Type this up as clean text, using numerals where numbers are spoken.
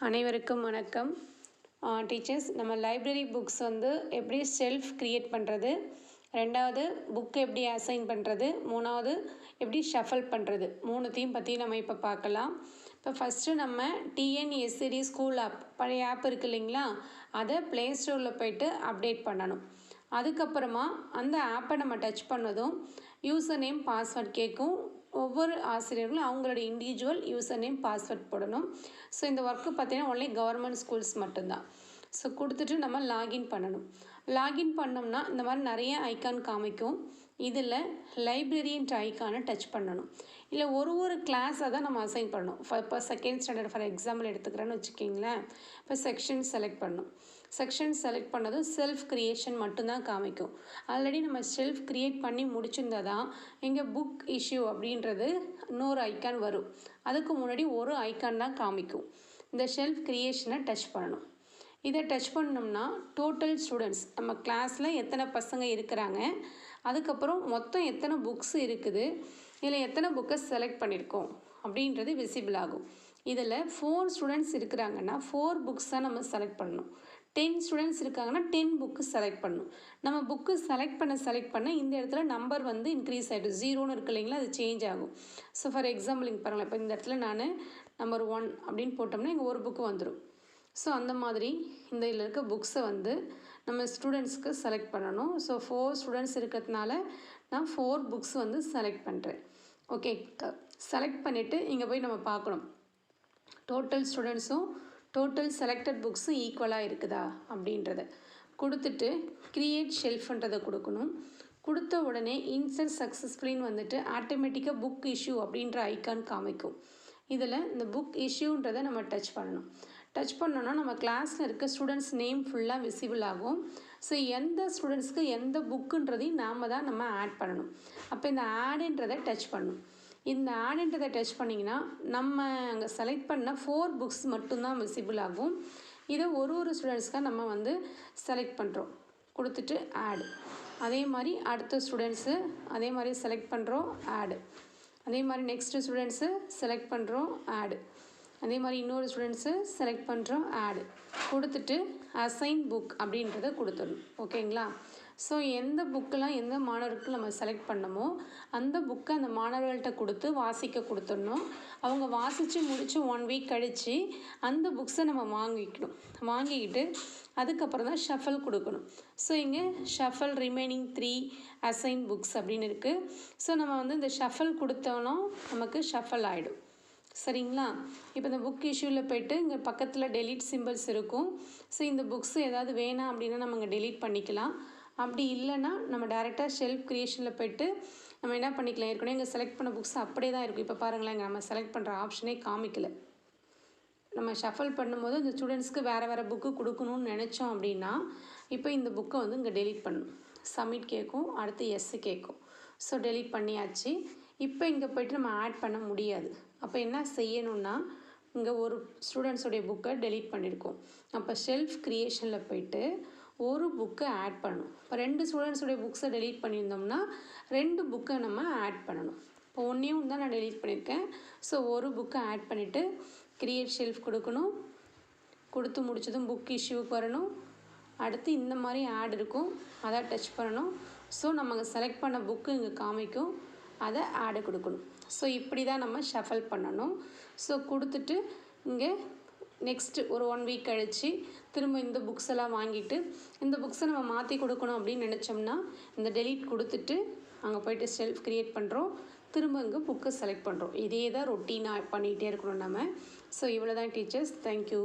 அனைவருக்கும் வணக்கம். டீச்சர்ஸ், நம்ம லைப்ரரி புக்ஸ் வந்து எப்படி செல்ஃப் க்ரியேட் பண்ணுறது, ரெண்டாவது புக் எப்படி அசைன் பண்ணுறது, மூணாவது எப்படி ஷஃபல் பண்ணுறது, மூணுத்தையும் பற்றி நம்ம இப்போ பார்க்கலாம். இப்போ ஃபஸ்ட்டு நம்ம டிஎன்எஸ்டி ஸ்கூல் ஆப், பழைய ஆப் இருக்குது இல்லைங்களா, அதை ப்ளே ஸ்டோரில் போய்ட்டு அப்டேட் பண்ணணும். அதுக்கப்புறமா அந்த ஆப்பை நம்ம டச் பண்ணதும் யூசர் நேம் பாஸ்வேர்ட் கேட்கும். ஒவ்வொரு ஆசிரியர்களும் அவங்களோட இண்டிவிஜுவல் யூசர் நேம் பாஸ்வேர்ட் போடணும். ஸோ இந்த ஒர்க்கு பார்த்தீங்கன்னா ஒன்லி கவர்மெண்ட் ஸ்கூல்ஸ் மட்டும்தான். ஸோ கொடுத்துட்டு நம்ம லாகின் பண்ணணும். லாகின் பண்ணோம்னா இந்த மாதிரி நிறைய ஐக்கான் காமிக்கும். இதில் லைப்ரரின்ற ஐக்கானை டச் பண்ணணும். இல்லை ஒரு கிளாஸை தான் நம்ம அசைன் பண்ணணும். இப்போ செகண்ட் ஸ்டாண்டர்ட் ஃபார் எக்ஸாம்பிள் எடுத்துக்கிறேன்னு வச்சுக்கிங்களேன். இப்போ செக்ஷன் செலக்ட் பண்ணணும். செக்ஷன் செலக்ட் பண்ணதும் செல்ஃப் க்ரியேஷன் மட்டும்தான் காமிக்கும். ஆல்ரெடி நம்ம செல்ஃப் க்ரியேட் பண்ணி முடிச்சிருந்தா தான் இங்கே புக் இஷ்யூ அப்படின்றது இன்னொரு ஐக்கான் வரும். அதுக்கு முன்னாடி ஒரு ஐக்கான் தான் காமிக்கும். இந்த செல்ஃப் க்ரியேஷனை டச் பண்ணணும். இதை டச் பண்ணோம்னா டோட்டல் ஸ்டூடெண்ட்ஸ், நம்ம கிளாஸில் எத்தனை பசங்க இருக்கிறாங்க, அதுக்கப்புறம் மொத்தம் எத்தனை புக்ஸ் இருக்குது, இதில் எத்தனை புக்கை செலக்ட் பண்ணியிருக்கோம் அப்படின்றது விசிபிள் ஆகும். இதில் 4 ஸ்டூடெண்ட்ஸ் இருக்கிறாங்கன்னா 4 புக்ஸ் தான் நம்ம செலக்ட் பண்ணணும். 10 ஸ்டூடெண்ட்ஸ் இருக்காங்கன்னா 10 புக்கு செலக்ட் பண்ணணும். நம்ம புக்கு செலக்ட் பண்ண இந்த இடத்துல நம்பர் வந்து இன்க்ரீஸ் ஆகிடும். 0ன்னு இருக்கு இல்லைங்களா, அது சேஞ்ச் ஆகும். ஸோ ஃபார் எக்ஸாம்பிள் இங்கே பாருங்களேன், இப்போ இந்த இடத்துல நான் நம்பர் 1 அப்படின்னு போட்டோம்னா இங்கே ஒரு புக்கு வந்துடும். ஸோ அந்த மாதிரி இந்த இதில் இருக்க புக்ஸை வந்து நம்ம ஸ்டூடெண்ட்ஸ்க்கு செலக்ட் பண்ணணும். ஸோ 4 ஸ்டூடெண்ட்ஸ் இருக்கிறதுனால நான் 4 புக்ஸ் வந்து செலக்ட் பண்ணுறேன். ஓகே, செலக்ட் பண்ணிவிட்டு இங்கே போய் நம்ம பார்க்கணும் டோட்டல் ஸ்டூடெண்ட்ஸும் டோட்டல் செலக்டட் புக்ஸும் ஈக்குவலாக இருக்குதா அப்படின்றத கொடுத்துட்டு க்ரியேட் ஷெல்ஃப்ன்றதை கொடுக்கணும். கொடுத்த உடனே இன்சர்ட் சக்ஸஸ்ஃபுல்லின்னு வந்துட்டு ஆட்டோமேட்டிக்காக புக் இஷ்யூ அப்படின்ற ஐக்கான் காமிக்கும். இதில் இந்த புக் இஷ்யூன்றதை நம்ம டச் பண்ணணும். டச் பண்ணோன்னா நம்ம கிளாஸில் இருக்க ஸ்டூடெண்ட்ஸ் நேம் ஃபுல்லாக விசிபிள் ஆகும். ஸோ எந்த ஸ்டூடெண்ட்ஸ்க்கு எந்த புக்குன்றதையும் நம்ம ஆட் பண்ணணும். அப்போ இந்த ஆடுன்றதை டச் பண்ணணும். இந்த ஆடுன்றதை டச் பண்ணிங்கன்னா நம்ம அங்கே செலக்ட் பண்ண 4 புக்ஸ் மட்டும்தான் விசிபிள் ஆகும். இதை ஒரு ஸ்டூடெண்ட்ஸ்க்காக நம்ம வந்து செலக்ட் பண்ணுறோம். கொடுத்துட்டு ஆடு. அதே மாதிரி அடுத்த ஸ்டூடெண்ட்ஸு அதே மாதிரி செலக்ட் பண்ணுறோம், ஆடு. அதே மாதிரி நெக்ஸ்ட்டு ஸ்டூடெண்ட்ஸு செலக்ட் பண்ணுறோம், ஆடு. அதே மாதிரி இன்னொரு ஸ்டூடெண்ட்ஸு செலக்ட் பண்ணுறோம், ஆடு. கொடுத்துட்டு அசைன் புக் அப்படின்றத கொடுத்துடணும். ஓகேங்களா? ஸோ எந்த புக்கெலாம் எந்த மாணவருக்கு நம்ம செலக்ட் பண்ணமோ அந்த புக்கை அந்த மாணவர்கள்ட்ட கொடுத்து வாசிக்க கொடுத்துடணும். அவங்க வாசித்து முடித்து 1 வீக் கழித்து அந்த புக்ஸை நம்ம வாங்கிக்கிட்டு அதுக்கப்புறம் தான் ஷஃபல் கொடுக்கணும். ஸோ இங்கே ஷஃபல் ரிமைனிங் 3 அசைன் புக்ஸ் அப்படின்னு இருக்குது. ஸோ நம்ம வந்து இந்த ஷஃபல் கொடுத்தோன்னா நமக்கு ஷஃபல் ஆகிடும். சரிங்களா? இப்போ இந்த புக் இஷ்யூவில் போய்ட்டு இங்கே பக்கத்தில் டெலீட் சிம்பிள்ஸ் இருக்கும். ஸோ இந்த புக்ஸ் ஏதாவது வேணாம் அப்படின்னா நம்ம இங்கே டெலீட் பண்ணிக்கலாம். அப்படி இல்லைன்னா நம்ம டேரெக்டாக ஷெல்ஃப் க்ரியேஷனில் போய்ட்டு நம்ம என்ன பண்ணிக்கலாம், ஏற்கனவே இங்கே செலக்ட் பண்ண புக்ஸ் அப்படியே தான் இருக்கும். இப்போ பாருங்களேன், இங்கே நம்ம செலக்ட் பண்ணுற ஆப்ஷனே காமிக்கலை. நம்ம ஷஃபல் பண்ணும்போது இந்த ஸ்டூடெண்ட்ஸ்க்கு வேறு புக்கு கொடுக்கணும்னு நினச்சோம் அப்படின்னா இப்போ இந்த புக்கை வந்து இங்கே டெலீட் பண்ணணும். சப்மிட் கேட்கும், அடுத்து எஸ்ஸு கேட்கும். ஸோ டெலீட் பண்ணியாச்சு. இப்போ இங்கே போய்ட்டு நம்ம ஆட் பண்ண முடியாது. அப்போ என்ன செய்யணும்னா இங்கே ஒரு ஸ்டூடெண்ட்ஸோடைய புக்கை டெலீட் பண்ணியிருக்கோம். அப்போ ஷெல்ஃப் க்ரியேஷனில் போய்ட்டு ஒரு புக்கை ஆட் பண்ணணும். இப்போ 2 ஸ்டூடெண்ட்ஸோடைய புக்ஸை டெலீட் பண்ணியிருந்தோம்னா 2 புக்கை நம்ம ஆட் பண்ணணும். இப்போ ஒன்றையும் தான் நான் டெலீட் பண்ணியிருக்கேன். ஸோ ஒரு புக்கை ஆட் பண்ணிவிட்டு க்ரியேட் ஷெல்ஃப் கொடுக்கணும். கொடுத்து முடிச்சதும் புக் இஷ்யூவுக்கு வரணும். அடுத்து இந்த மாதிரி ஆட் இருக்கும், அதை டச் பண்ணணும். ஸோ நம்ம அங்கே செலக்ட் பண்ண புக்கு இங்கே காமிக்கும், அதை ஆடு கொடுக்கணும். ஸோ இப்படி தான் நம்ம ஷஃபல் பண்ணணும். ஸோ கொடுத்துட்டு இங்கே நெக்ஸ்ட்டு ஒரு 1 வீக் கழித்து திரும்ப இந்த புக்ஸ் எல்லாம் வாங்கிட்டு இந்த புக்ஸை நம்ம மாற்றி கொடுக்கணும் அப்படின்னு நினச்சோம்னா இந்த டெலீட் கொடுத்துட்டு அங்கே போய்ட்டு செல்ஃப் க்ரியேட் பண்ணுறோம். திரும்ப இங்கே புக்கை செலக்ட் பண்ணுறோம். இதே தான் ரொட்டீனாக பண்ணிகிட்டே இருக்கணும் நம்ம. ஸோ இவ்வளோ தான் டீச்சர்ஸ். தேங்க்யூ.